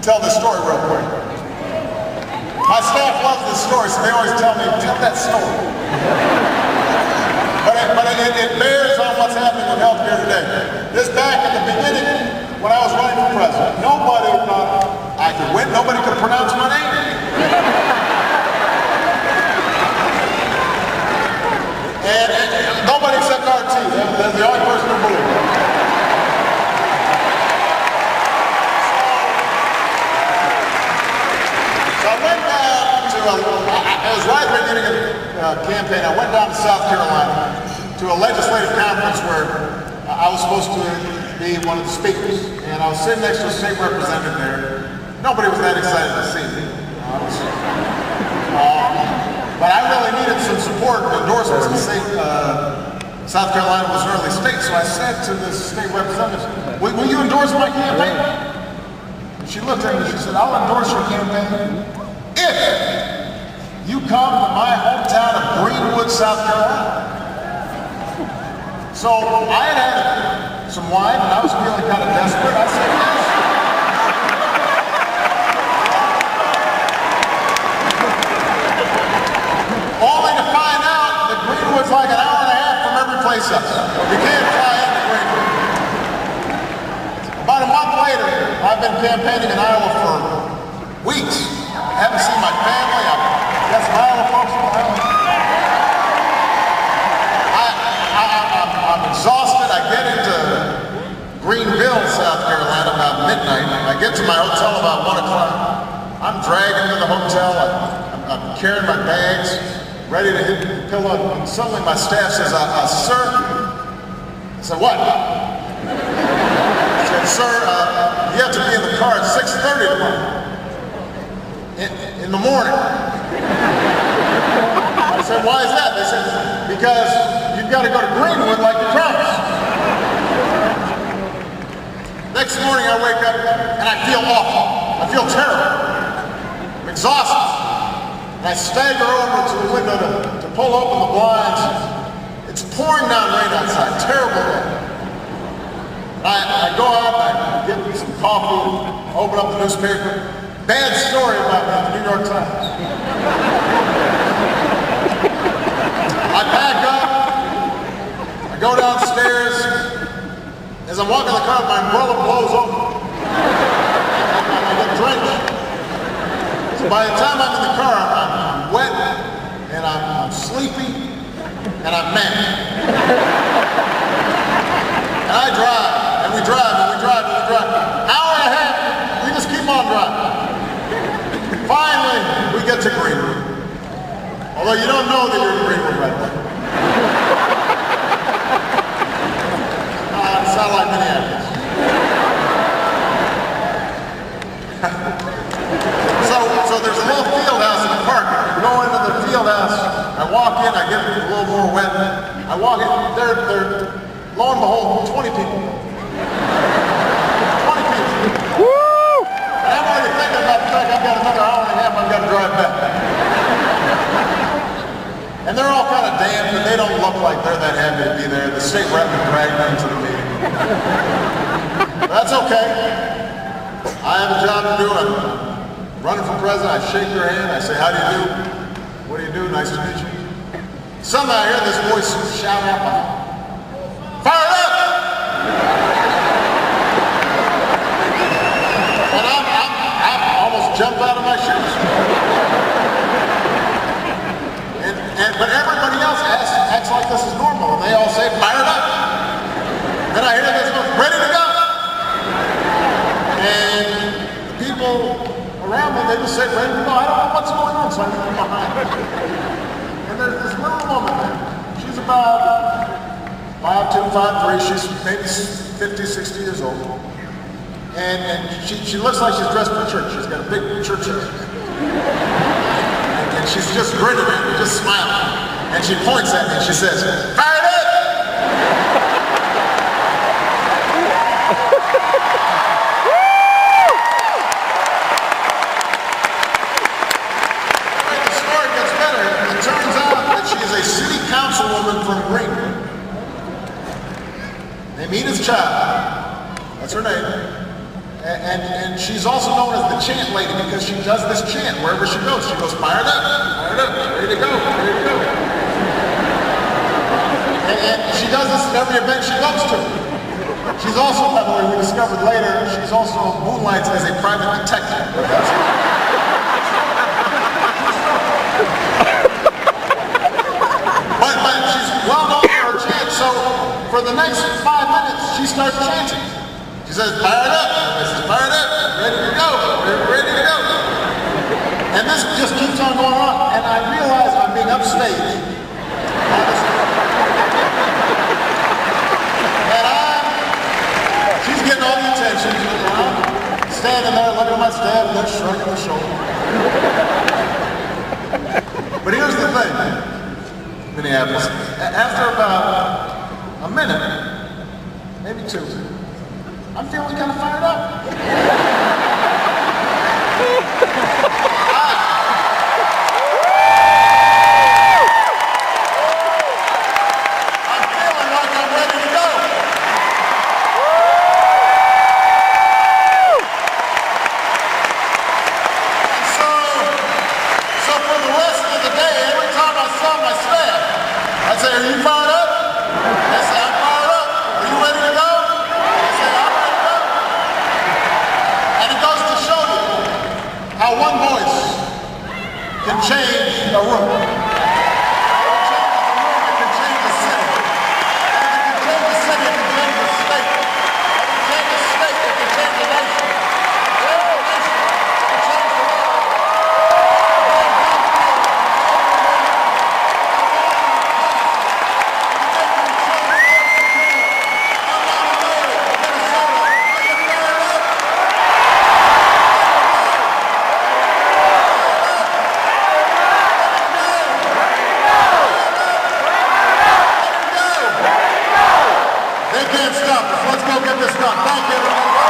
tell this story real quick. My staff loves this story, so they always tell me, tell that story. But it bears on what's happening with healthcare today. This back at the beginning, when I was running for president, nobody thought I could win. Nobody could pronounce my name. And nobody except RT. They're the only person who believed it. So I went down to, it was right at the beginning of the campaign, I went down to South Carolina to a legislative conference where I was supposed to be one of the speakers. And I was sitting next to a state representative there. Nobody was that excited to see me. But I really needed some support and endorsements to say South Carolina was an early state. So I said to this state representative, will you endorse my campaign? And she looked at me and she said, I'll endorse your campaign if you come to my hometown of Greenwood, South Carolina. So I had some wine and I was feeling kind of desperate. I said yes. Only to find out that Greenwood's like an hour and a half from every place else. You can't fly into Greenwood. About a month later, I've been campaigning in Iowa for weeks. I haven't seen my family. I've got some Iowa folks in Iowa. I'm exhausted. I get into Greenville, South Carolina about midnight. I get to my hotel about 1 o'clock. I'm dragging to the hotel. I'm carrying my bags, ready to hit the pillow. And suddenly my staff says, sir. I said, what? I said, sir, you have to be in the car at 6:30 tomorrow. In the morning. I said, why is that? They said, because you've got to go to Greenwood like you promised. Next morning I wake up and I feel awful. I feel terrible. I'm exhausted. And I stagger over to the window to pull open the blinds. It's pouring down rain outside. Terrible day. I go out and I get me some coffee, open up the newspaper. Bad story about me in the New York Times. I pack up, I go downstairs. As I'm walking the car, my umbrella blows open. I get drenched. So by the time I'm in the car, I'm wet, and I'm sleepy, and I'm mad. And I drive, and we drive, and we drive, and we drive. Hour and a half, we just keep on driving. Finally, we get to Greenwood. Although you don't know that you're in Greenwood right now. It's not like Minneapolis. So there's a little field house in the park. I go into the field house. I walk in. I get a little more wet. I walk in. They're lo and behold, 20 people. 20 people. Woo! And I'm already thinking about the fact I've got another hour and a half I've got to drive back. And they're all kind of damp, and they don't look like they're that happy to be there. The state rep dragged them to the meeting. That's okay. I have a job to do. I'm running for president. I shake their hand. I say, how do you do? What do you do? Nice to meet you. Suddenly I hear this voice shout out, fire up! And I almost jump out of my shoes. But everybody else acts like this is normal, and they all say, fired up. Then I hear this one, ready to go. And the people around me, they just say, ready to go. I don't know what's going on, so I leave them behind. And there's this little woman there. She's about 5'2", 5'3". She's maybe 50, 60 years old. And she looks like she's dressed for church. She's got a big church shirt. And she's just grinning at me, just smiling. And she points at me and she says, fired up! The story gets better. It turns out that she is a city councilwoman from Greenwood. Named Edith Child. That's her name. And she's also known as the chant lady because she does this chant wherever she goes. She goes, fired up, ready to go, ready to go. And she does this at every event she goes to. She's also, by the way, we discovered later, she's also moonlights as a private detective. But she's well known for her chant, so for the next 5 minutes, she starts chanting. She says, fired up, this is fired up, ready to go, ready to go. And this just keeps on going on, and I realize I'm being upstaged. And she's getting all the attention. I'm standing there, looking at my stand, and they're shrugging their shoulders. But here's the thing, Minneapolis. After about a minute, maybe 2, I'm feeling kind of fired up. I'm feeling like I'm ready to go. And so for the rest of the day, every time I saw my staff, I'd say, are you fired up? They say, I'm fired up. Are you ready to go? How one voice can change a room. It can change a city. It can change a city, it can change a state. It can change a state, it can change a nation. It can change the world. They can't stop us. Let's go get this done. Thank you, everybody.